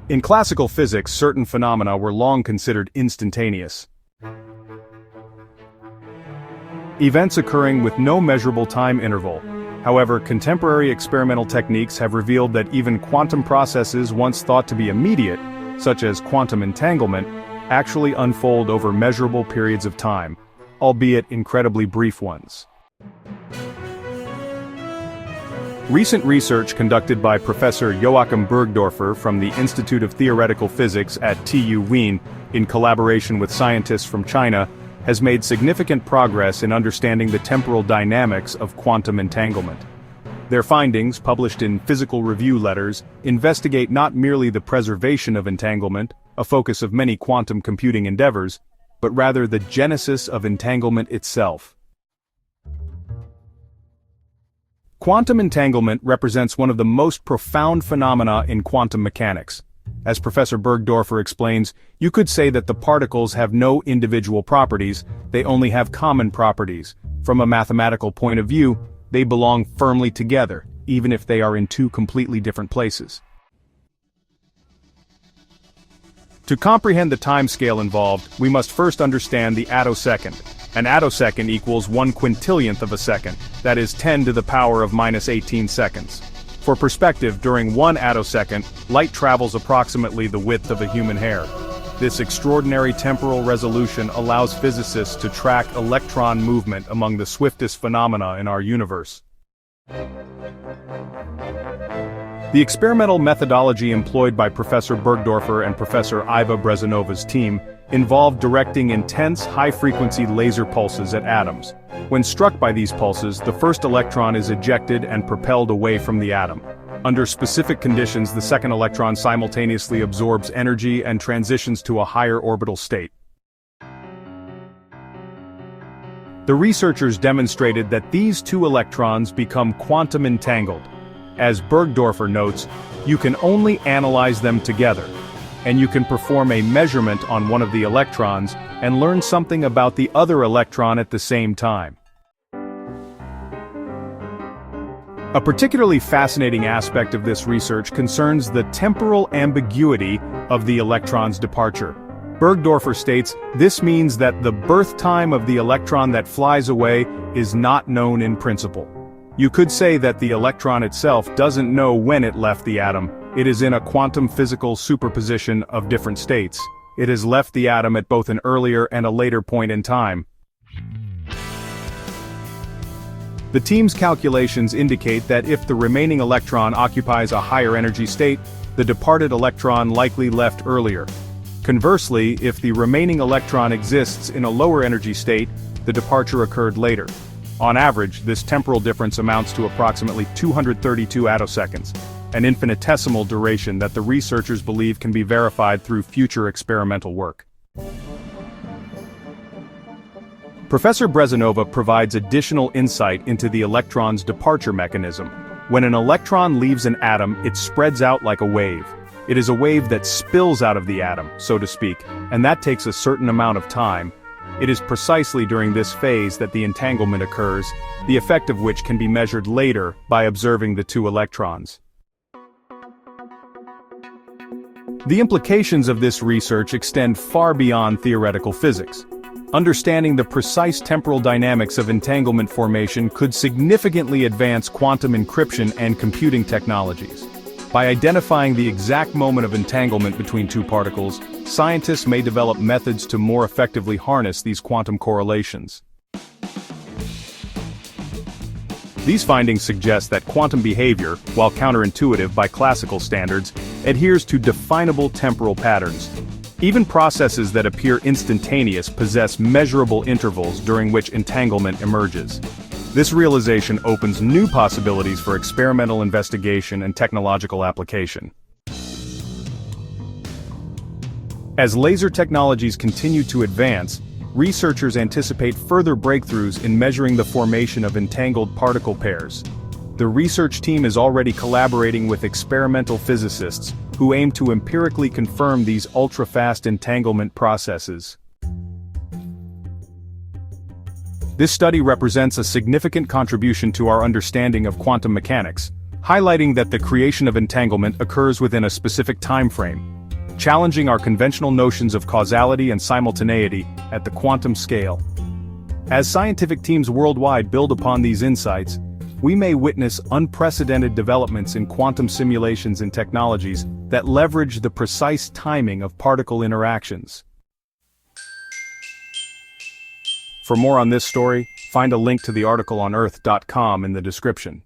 In classical physics, certain phenomena were long considered instantaneous. Events occurring with no measurable time interval. However, contemporary experimental techniques have revealed that even quantum processes once thought to be immediate, such as quantum entanglement, actually unfold over measurable periods of time, albeit incredibly brief ones. Recent research conducted by Professor Joachim Burgdörfer from the Institute of Theoretical Physics at TU Wien, in collaboration with scientists from China, has made significant progress in understanding the temporal dynamics of quantum entanglement. Their findings, published in Physical Review Letters, investigate not merely the preservation of entanglement, a focus of many quantum computing endeavors, but rather the genesis of entanglement itself. Quantum entanglement represents one of the most profound phenomena in quantum mechanics. As Professor Burgdörfer explains, you could say that the particles have no individual properties, they only have common properties. From a mathematical point of view, they belong firmly together, even if they are in two completely different places. To comprehend the timescale involved, we must first understand the attosecond. An attosecond equals 1/quintillionth of a second, that is 10 to the power of minus 18 seconds. For perspective, during 1 attosecond, light travels approximately the width of a human hair. This extraordinary temporal resolution allows physicists to track electron movement among the swiftest phenomena in our universe. The experimental methodology employed by Professor Burgdörfer and Professor Iva Brezanova's team involved directing intense, high-frequency laser pulses at atoms. When struck by these pulses, the first electron is ejected and propelled away from the atom. Under specific conditions, the second electron simultaneously absorbs energy and transitions to a higher orbital state. The researchers demonstrated that these two electrons become quantum entangled. As Burgdörfer notes, you can only analyze them together, and you can perform a measurement on one of the electrons and learn something about the other electron at the same time. A particularly fascinating aspect of this research concerns the temporal ambiguity of the electron's departure. Burgdörfer states, this means that the birth time of the electron that flies away is not known in principle. You could say that the electron itself doesn't know when it left the atom. It is in a quantum physical superposition of different states. It has left the atom at both an earlier and a later point in time. The team's calculations indicate that if the remaining electron occupies a higher energy state, the departed electron likely left earlier. Conversely, if the remaining electron exists in a lower energy state, the departure occurred later. On average, this temporal difference amounts to approximately 232 attoseconds, an infinitesimal duration that the researchers believe can be verified through future experimental work. Professor Brezanova provides additional insight into the electron's departure mechanism. When an electron leaves an atom, it spreads out like a wave. It is a wave that spills out of the atom, so to speak, and that takes a certain amount of time. It is precisely during this phase that the entanglement occurs, the effect of which can be measured later by observing the two electrons. The implications of this research extend far beyond theoretical physics. Understanding the precise temporal dynamics of entanglement formation could significantly advance quantum encryption and computing technologies. By identifying the exact moment of entanglement between two particles, scientists may develop methods to more effectively harness these quantum correlations. These findings suggest that quantum behavior, while counterintuitive by classical standards, adheres to definable temporal patterns. Even processes that appear instantaneous possess measurable intervals during which entanglement emerges. This realization opens new possibilities for experimental investigation and technological application. As laser technologies continue to advance, researchers anticipate further breakthroughs in measuring the formation of entangled particle pairs. The research team is already collaborating with experimental physicists who aim to empirically confirm these ultra-fast entanglement processes. This study represents a significant contribution to our understanding of quantum mechanics, highlighting that the creation of entanglement occurs within a specific time frame. challenging our conventional notions of causality and simultaneity at the quantum scale. As scientific teams worldwide build upon these insights, we may witness unprecedented developments in quantum simulations and technologies that leverage the precise timing of particle interactions. For more on this story, find a link to the article on Earth.com in the description.